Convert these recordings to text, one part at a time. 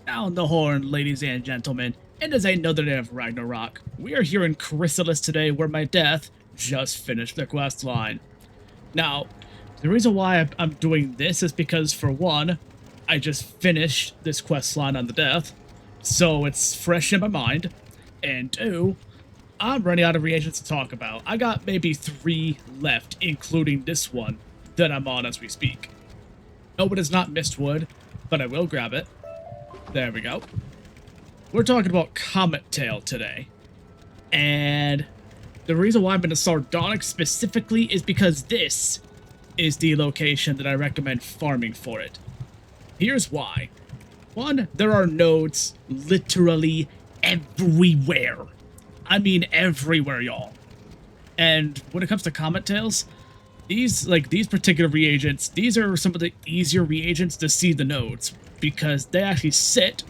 Down the horn, ladies and gentlemen. It is another day of Ragnarok. We are here in Khrysalis today, where my death just finished the quest line. Now, the reason why I'm doing this is because, for one, I just finished this quest line on the death, so it's fresh in my mind. And two, I'm running out of reagents to talk about. I got maybe 3 left, including this one that I'm on as we speak. No, it is not Mistwood, but I will grab it. There we go. We're talking about Comet Tail today. And the reason why I'm in the Sardonyx specifically is because this is the location that I recommend farming for it. Here's why. One, there are nodes literally everywhere. I mean everywhere, y'all. And when it comes to Comet Tails, these particular reagents, these are some of the easier reagents to see the nodes, because they actually sit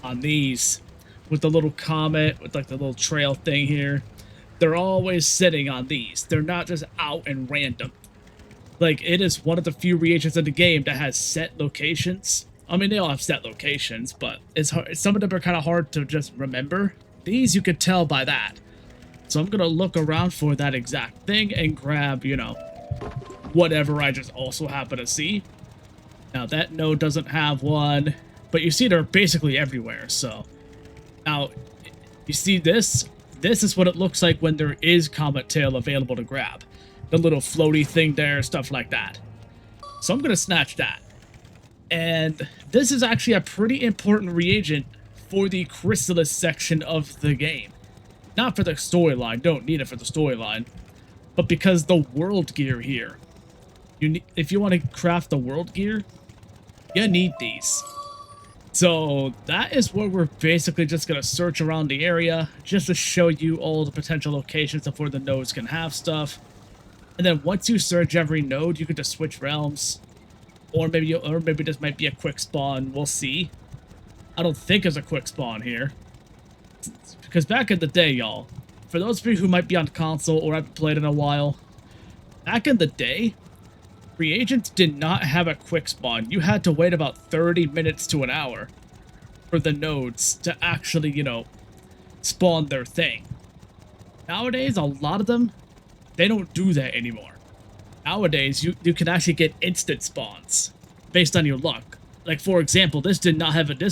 on these with the little comet, with like the little trail thing here. They're always sitting on these. They're not just out and random. Like, it is one of the few reagents in the game that has set locations. I mean, they all have set locations, but it's hard. Some of them are kind of hard to just remember. These you could tell by that. So I'm gonna look around for that exact thing and grab, you know, whatever I just also happen to see. Now, that node doesn't have one, but you see they're basically everywhere, so. Now, you see this? This is what it looks like when there is Comet Tail available to grab. The little floaty thing there, stuff like that. So I'm going to snatch that. And this is actually a pretty important reagent for the Khrysalis section of the game. Not for the storyline, don't need it for the storyline, but because the world gear here. If you want to craft the world gear, you need these. So that is where we're basically just going to search around the area just to show you all the potential locations of where the nodes can have stuff. And then once you search every node, you can just switch realms. Or maybe this might be a quick spawn. We'll see. I don't think there's a quick spawn here. Because back in the day, y'all, for those of you who might be on console or haven't played in a while, back in the day, reagents did not have a quick spawn. You had to wait about 30 minutes to an hour for the nodes to actually, you know, spawn their thing. Nowadays, a lot of them, they don't do that anymore. Nowadays, you can actually get instant spawns based on your luck. Like, for example, this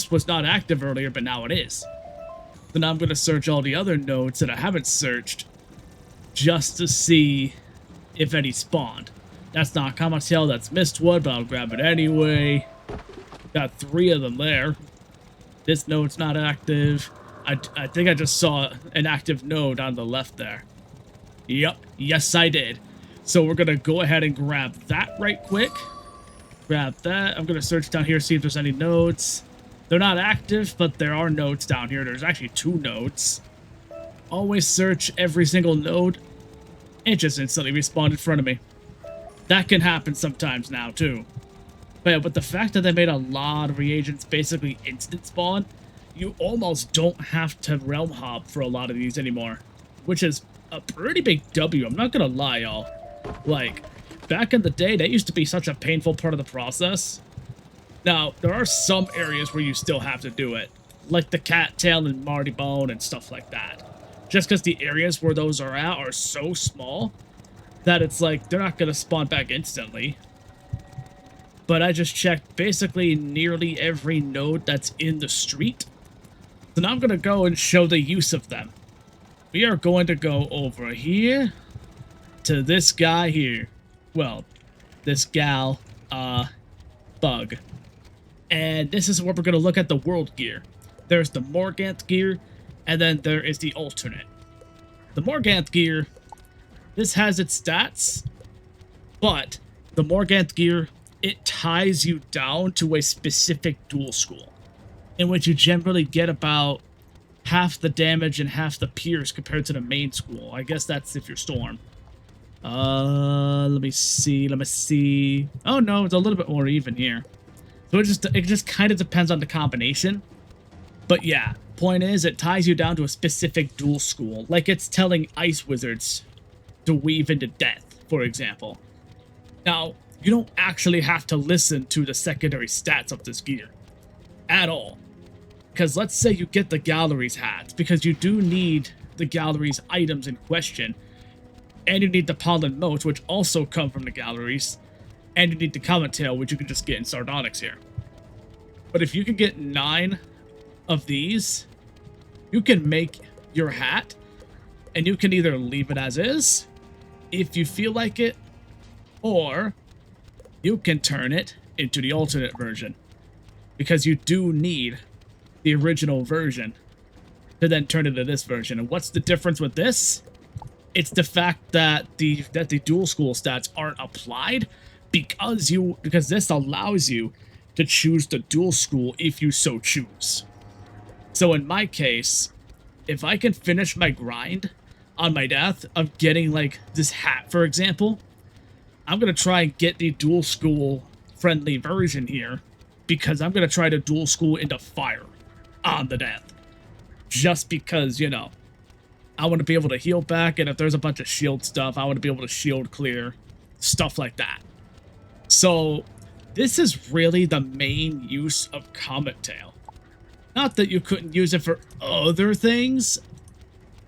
was not active earlier, but now it is. So now I'm going to search all the other nodes that I haven't searched just to see if any spawned. That's not Comet Tail, that's Mistwood, but I'll grab it anyway. Got 3 of them there. This node's not active. I think I just saw an active node on the left there. Yep, yes I did. So we're going to go ahead and grab that right quick. Grab that. I'm going to search down here, see if there's any nodes. They're not active, but there are nodes down here. There's actually 2 nodes. Always search every single node. It just instantly respawned in front of me. That can happen sometimes now, too. But yeah, with the fact that they made a lot of reagents basically instant spawn, you almost don't have to realm hop for a lot of these anymore. Which is a pretty big W, I'm not gonna lie, y'all. Like, back in the day, that used to be such a painful part of the process. Now, there are some areas where you still have to do it. Like the Cat Tail and Marty Bone and stuff like that. Just because the areas where those are at are so small that it's like, they're not going to spawn back instantly. But I just checked basically nearly every node that's in the street. So now I'm going to go and show the use of them. We are going to go over here to this guy here. Well, this gal, bug. And this is where we're going to look at the world gear. There's the Morganth gear, and then there is the alternate. The Morganth gear, this has its stats, but the Morganth gear, it ties you down to a specific dual school, in which you generally get about half the damage and half the pierce compared to the main school. I guess that's if you're Storm. Let me see. Oh no, it's a little bit more even here. So it just kind of depends on the combination. But yeah, point is, it ties you down to a specific dual school. Like it's telling ice wizards to weave into death, for example. Now, you don't actually have to listen to the secondary stats of this gear. At all. Because let's say you get the galleries hats, because you do need the galleries items in question, and you need the pollen motes, which also come from the galleries, and you need the Comet Tail, which you can just get in Sardonyx here. But if you can get 9 of these, you can make your hat, and you can either leave it as is, if you feel like it, or you can turn it into the alternate version, because you do need the original version to then turn it into this version. And what's the difference with this? It's the fact that the dual school stats aren't applied because this allows you to choose the dual school if you so choose. So in my case, if I can finish my grind on my death of getting like this hat, for example, I'm going to try and get the dual school friendly version here, because I'm going to try to dual school into fire on the death. Just because, you know, I want to be able to heal back, and if there's a bunch of shield stuff, I want to be able to shield clear, stuff like that. So this is really the main use of Comet Tail. Not that you couldn't use it for other things.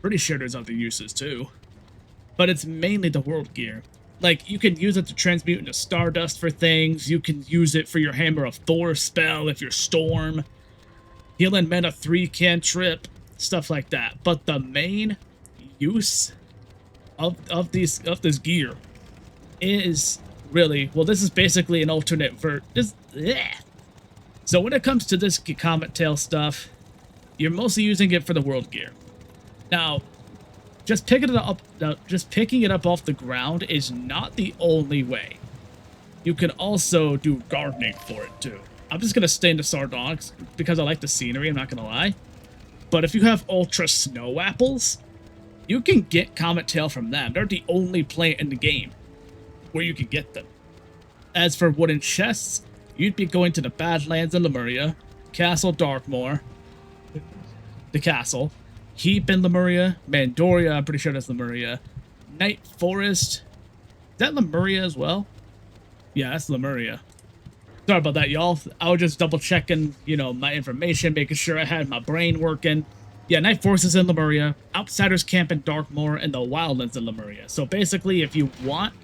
Pretty sure there's other uses too. But it's mainly the world gear. Like, you can use it to transmute into Stardust for things. You can use it for your Hammer of Thor spell if you're Storm. Healing Mana 3 cantrip. Stuff like that. But the main use of this gear is really... Well, this is basically an alternate So when it comes to this Comet Tail stuff, you're mostly using it for the world gear. Now, just picking it up off the ground is not the only way. You can also do gardening for it too. I'm just gonna stay into Sardonyx because I like the scenery, I'm not gonna lie. But if you have Ultra Snow Apples, you can get Comet Tail from them. They're the only plant in the game where you can get them. As for wooden chests, you'd be going to the Badlands in Lemuria, Castle Darkmoor, the castle, Heap in Lemuria, Mandoria, I'm pretty sure that's Lemuria, Night Forest, is that Lemuria as well? Yeah, that's Lemuria. Sorry about that, y'all. I was just double checking, you know, my information, making sure I had my brain working. Yeah, Night Forest is in Lemuria, Outsiders Camp in Darkmoor, and the Wildlands in Lemuria. So basically, if you want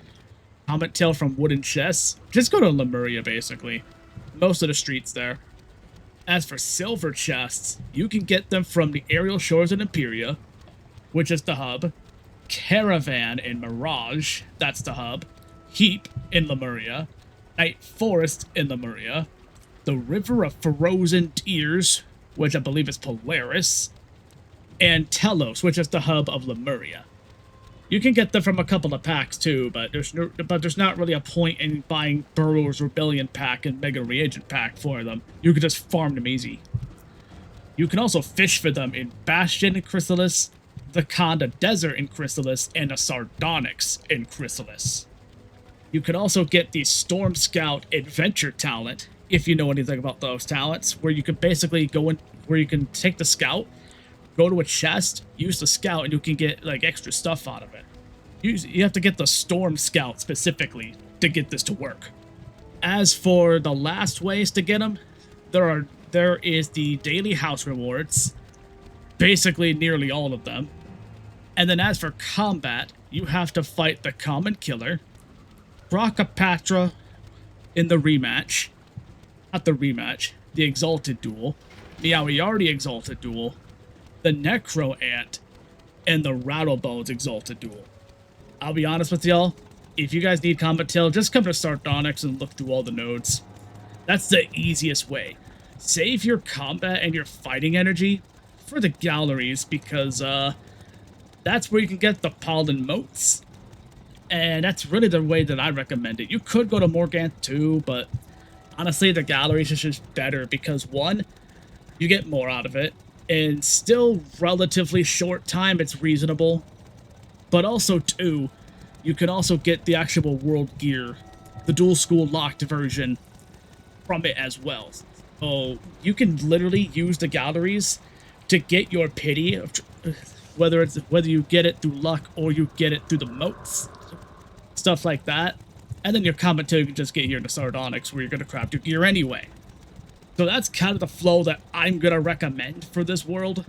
Comet Tail from wooden chests, just go to Lemuria, basically. Most of the streets there. As for silver chests, you can get them from the Aerial Shores in Imperia, which is the hub, Caravan in Mirage, that's the hub, Heap in Lemuria, Night Forest in Lemuria, the River of Frozen Tears, which I believe is Polaris, and Telos, which is the hub of Lemuria. You can get them from a couple of packs too, but there's not really a point in buying Burrow's Rebellion pack and Mega Reagent pack for them. You can just farm them easy. You can also fish for them in Bastion in Khrysalis, the Conda Desert in Khrysalis, and the Sardonyx in Khrysalis. You can also get the Storm Scout Adventure talent, if you know anything about those talents, where you can basically go in, where you can take the Scout, go to a chest, use the Scout, and you can get like extra stuff out of it. You have to get the Storm Scout specifically to get this to work. As for the last ways to get them, there is the daily house rewards, basically nearly all of them. And then as for combat, you have to fight the Common Killer, Brachopatra in the rematch, not the rematch, the Exalted Duel, Meowiardi Exalted Duel, the Necro Ant, and the Rattlebones Exalted Duel. I'll be honest with y'all, if you guys need Comet Tail, just come to Sardonyx and look through all the nodes. That's the easiest way. Save your combat and your fighting energy for the galleries, because that's where you can get the pollen motes. And that's really the way that I recommend it. You could go to Morganth too, but honestly, the galleries is just better because, one, you get more out of it. In still relatively short time, it's reasonable. But also, two, you can also get the actual world gear, the dual school locked version from it as well. So you can literally use the galleries to get your pity, whether you get it through luck or you get it through the motes, stuff like that. And then your Comet Tail you can just get here to Sardonyx, where you're going to craft your gear anyway. So that's kind of the flow that I'm going to recommend for this world.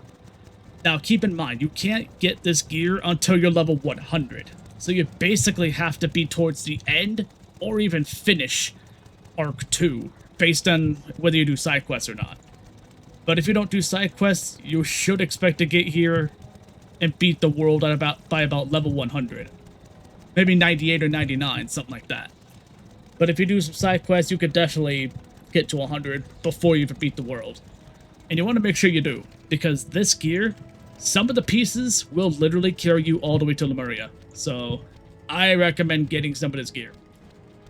Now, keep in mind, you can't get this gear until you're level 100. So you basically have to be towards the end or even finish Arc 2, based on whether you do side quests or not. But if you don't do side quests, you should expect to get here and beat the world at by about level 100. Maybe 98 or 99, something like that. But if you do some side quests, you could definitely get to 100 before you even beat the world. And you want to make sure you do, because this gear, some of the pieces will literally carry you all the way to Lemuria. So I recommend getting some of this gear.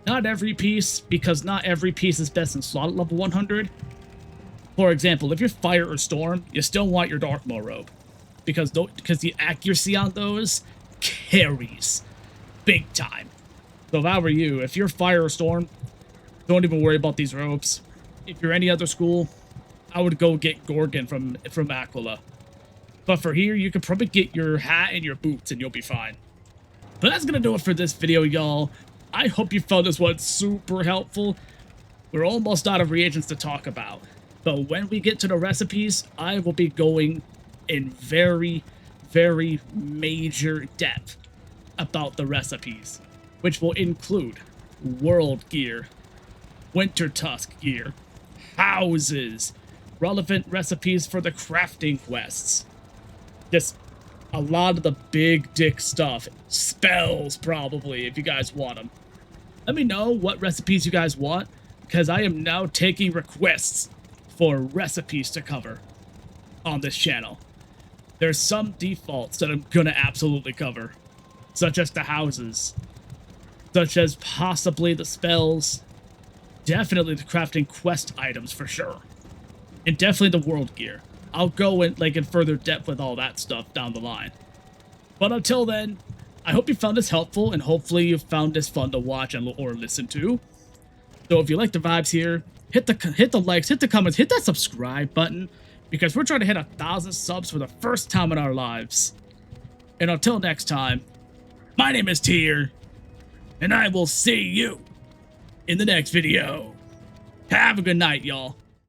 Not every piece, because not every piece is best in slot at level 100. For example, if you're Fire or Storm, you still want your Dark Maul robe. Because the accuracy on those carries big time. So if I were you, if you're Fire or Storm, don't even worry about these robes. If you're any other school, I would go get Gorgon from Aquila. But for here, you could probably get your hat and your boots and you'll be fine. But that's going to do it for this video, y'all. I hope you found this one super helpful. We're almost out of reagents to talk about. But when we get to the recipes, I will be going in very, very major depth about the recipes, which will include world gear, winter tusk gear, houses, relevant recipes for the crafting quests, just a lot of the big dick stuff, spells probably, if you guys want them. Let me know what recipes you guys want, because I am now taking requests for recipes to cover on this channel. There's some defaults that I'm gonna absolutely cover, such as the houses, such as possibly the spells, definitely the crafting quest items for sure, and definitely the world gear. I'll go in further depth with all that stuff down the line. But until then, I hope you found this helpful, and hopefully you found this fun to watch or listen to. So if you like the vibes here, hit the likes, hit the comments, hit that subscribe button, because we're trying to hit 1,000 subs for the first time in our lives. And until next time, my name is Tyr, and I will see you in the next video. Have a good night, y'all.